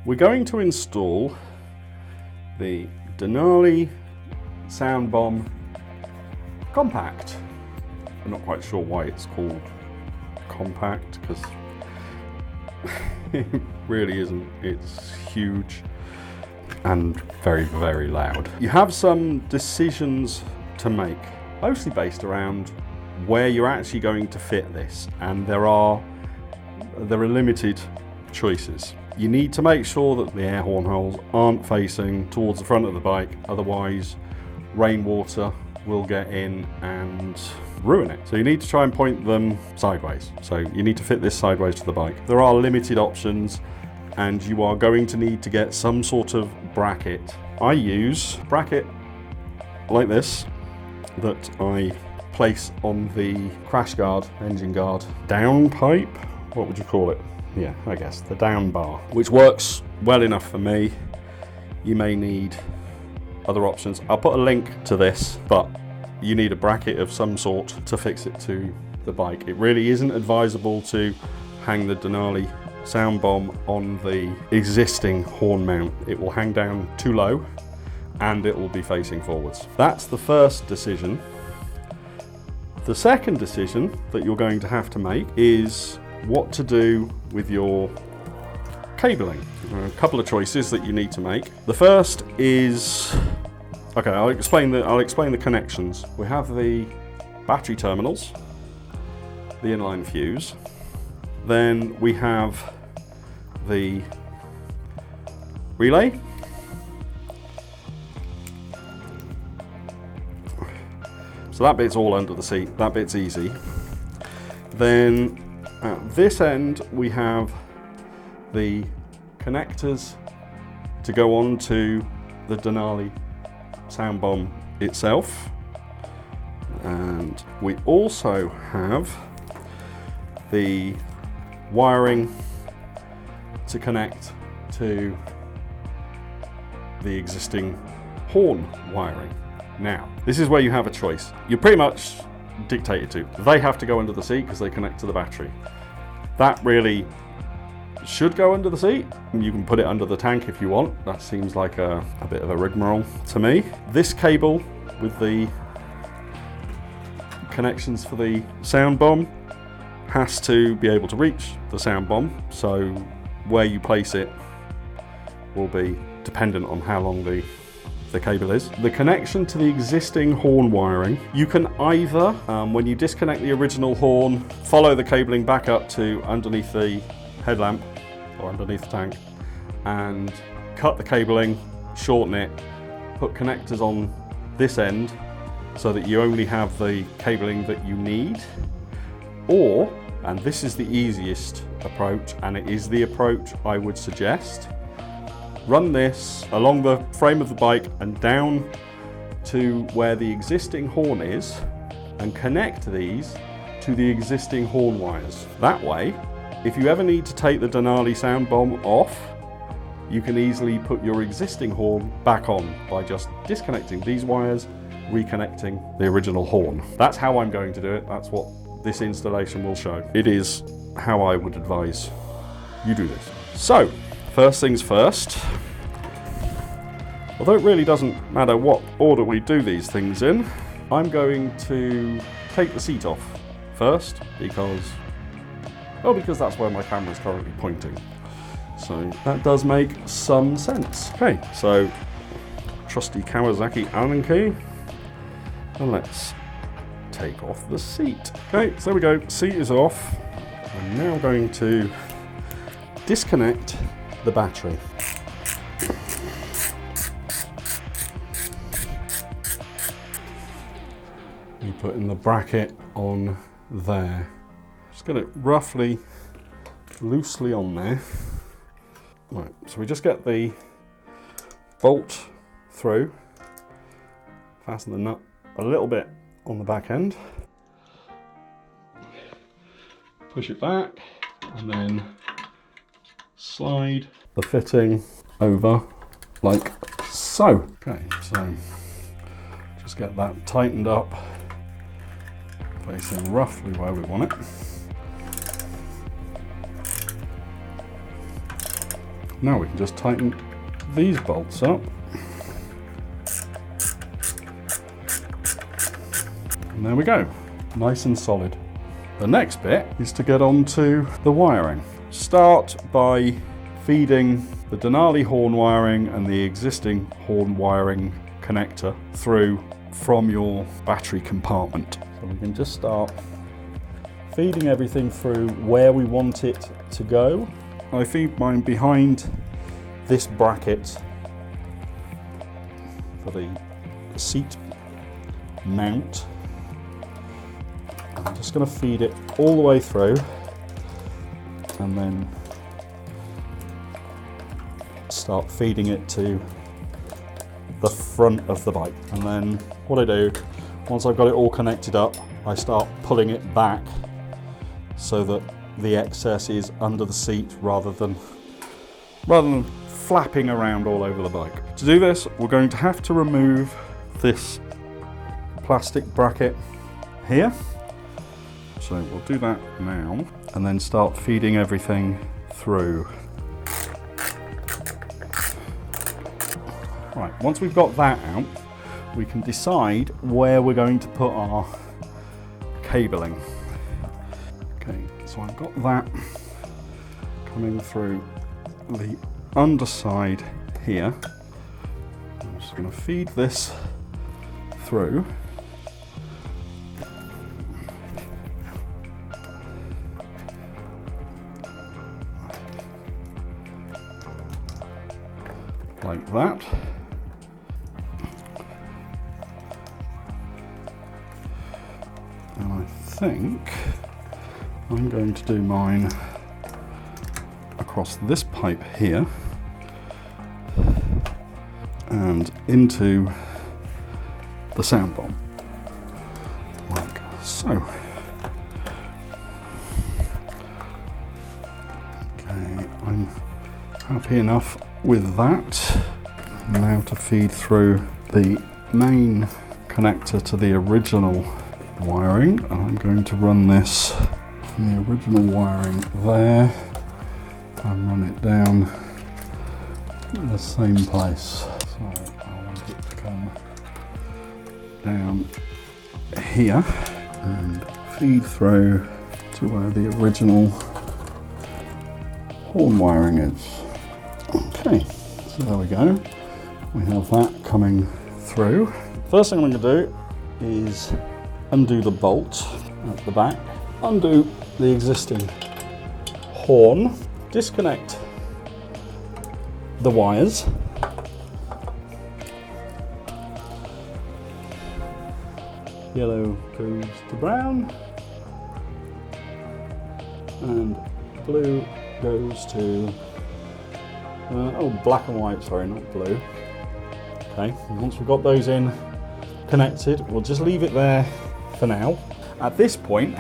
we're going to install the Denali Soundbomb Compact. I'm not quite sure why it's called Compact, because it really isn't. It's huge and very, very loud. You have some decisions to make, mostly based around where you're actually going to fit this, and there are limited choices. You need to make sure that the air horn holes aren't facing towards the front of the bike, otherwise rainwater will get in and ruin it. So you need to try and point them sideways. So you need to fit this sideways to the bike. There are limited options, and you are going to need to get some sort of bracket. I use a bracket like this that I place on the crash guard, engine guard, down pipe, what would you call it? Yeah, I guess the down bar, which works well enough for me. You may need other options. I'll put a link to this, but you need a bracket of some sort to fix it to the bike. It really isn't advisable to hang the Denali Soundbomb on the existing horn mount. It will hang down too low and it will be facing forwards. That's the first decision. The second decision that you're going to have to make is what to do with your cabling. There are a couple of choices that you need to make. The first is, okay, I'll explain the connections. We have the battery terminals, the inline fuse, then we have the relay, so that bit's all under the seat, that bit's easy. Then at this end we have the connectors to go on to the Denali Soundbomb itself, and we also have the wiring to connect to the existing horn wiring. Now, this is where you have a choice. You're pretty much dictated to. They have to go under the seat because they connect to the battery. That really should go under the seat. You can put it under the tank if you want. That seems like a bit of a rigmarole to me. This cable with the connections for the sound bomb has to be able to reach the sound bomb, so where you place it will be dependent on how long the cable is. The connection to the existing horn wiring, you can either, when you disconnect the original horn, follow the cabling back up to underneath the headlamp or underneath the tank and cut the cabling, shorten it, put connectors on this end so that you only have the cabling that you need. Or, and this is the easiest approach, and it is the approach I would suggest, run this along the frame of the bike and down to where the existing horn is and connect these to the existing horn wires. That way, if you ever need to take the Denali Soundbomb off, you can easily put your existing horn back on by just disconnecting these wires, reconnecting the original horn. That's how I'm going to do it. That's what this installation will show. It is how I would advise you do this. So, first things first, although it really doesn't matter what order we do these things in, I'm going to take the seat off first because that's where my camera is currently pointing. So that does make some sense. Okay, so trusty Kawasaki Allen key, and let's take off the seat. Okay, so there we go, seat is off. I'm now going to disconnect the battery. You put in the bracket on there. Just get it roughly loosely on there. Right, so we just get the bolt through, fasten the nut a little bit on the back end, push it back, and then slide the fitting over like so. Okay, so just get that tightened up, placing roughly where we want it. Now we can just tighten these bolts up. And there we go, nice and solid. The next bit is to get onto the wiring. Start by feeding the Denali horn wiring and the existing horn wiring connector through from your battery compartment. So we can just start feeding everything through where we want it to go. I feed mine behind this bracket for the seat mount. I'm just going to feed it all the way through and then start feeding it to the front of the bike. And then what I do, once I've got it all connected up, I start pulling it back so that the excess is under the seat rather than flapping around all over the bike. To do this, we're going to have to remove this plastic bracket here. So we'll do that now and then start feeding everything through. Right, once we've got that out, we can decide where we're going to put our cabling. Okay, so I've got that coming through the underside here. I'm just going to feed this through. Like that. And I think I'm going to do mine across this pipe here and into the sound bomb, like so. Okay, I'm happy enough with that. Now to feed through the main connector to the original wiring, and I'm going to run this from the original wiring there and run it down in the same place. So I want it to come down here and feed through to where the original horn wiring is. Okay, so there we go. We have that coming through. First thing I'm going to do is undo the bolt at the back, undo the existing horn, disconnect the wires, yellow goes to brown and blue goes to black and white, sorry, not blue. Okay, and once we've got those in connected, we'll just leave it there for now. At this point,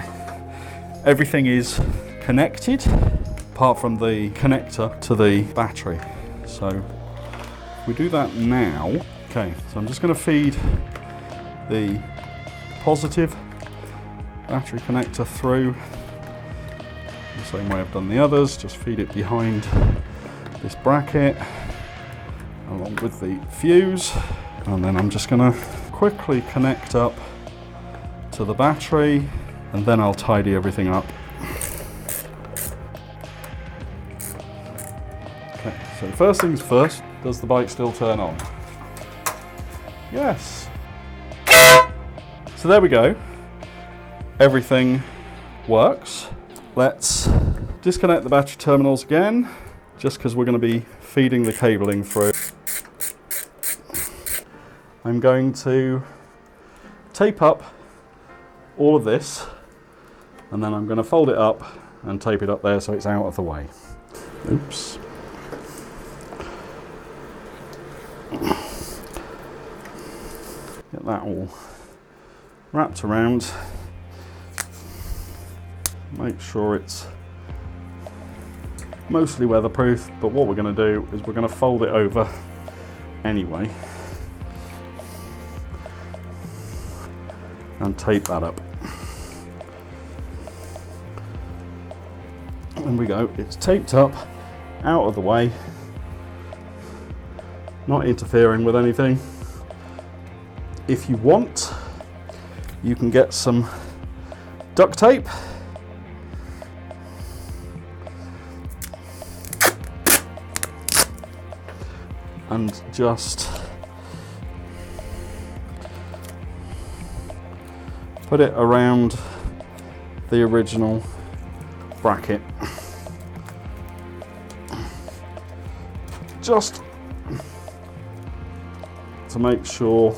everything is connected apart from the connector to the battery. So if we do that now, okay, so I'm just going to feed the positive battery connector through the same way I've done the others, just feed it behind this bracket along with the fuse, and then I'm just going to quickly connect up to the battery and then I'll tidy everything up. Okay, so first things first, does the bike still turn on? Yes. So there we go, everything works. Let's disconnect the battery terminals again, just because we're going to be feeding the cabling through. I'm going to tape up all of this and then I'm going to fold it up and tape it up there so it's out of the way. Oops. Get that all wrapped around. Make sure it's mostly weatherproof, but what we're going to do is we're going to fold it over anyway and tape that up. And we go, it's taped up, out of the way, not interfering with anything. If you want, you can get some duct tape and just put it around the original bracket. Just to make sure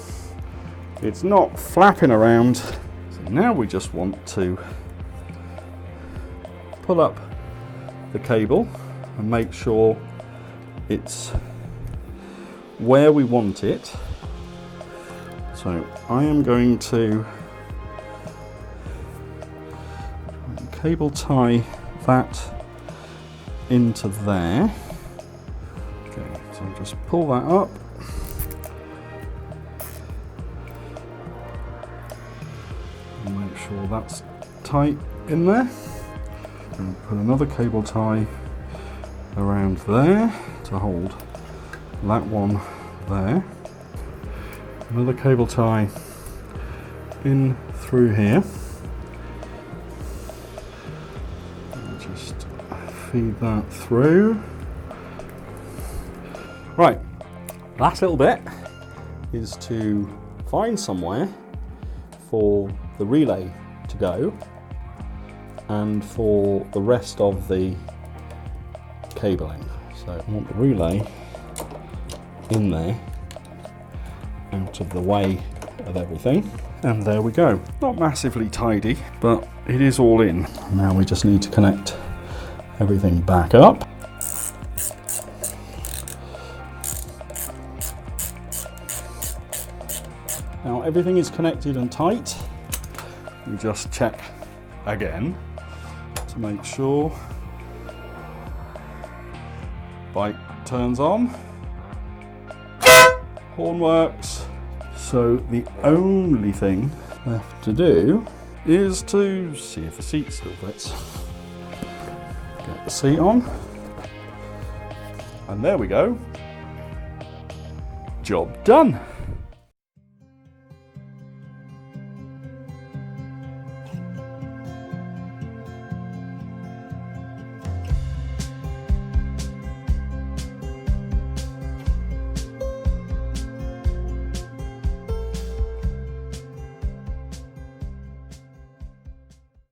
it's not flapping around. So now we just want to pull up the cable and make sure it's where we want it. So I am going to cable tie that into there. Okay, so just pull that up. And make sure that's tight in there. And put another cable tie around there to hold that one there. Another cable tie in through here. And just feed that through. Right, last little bit is to find somewhere for the relay to go and for the rest of the cabling. So I want the relay in there, out of the way of everything, and there we go. Not massively tidy, but it is all in. Now we just need to connect everything back up. Now everything is connected and tight. We just check again to make sure bike turns on, horn works. So the only thing left to do is to see if the seat still fits. Get the seat on, and there we go. Job done.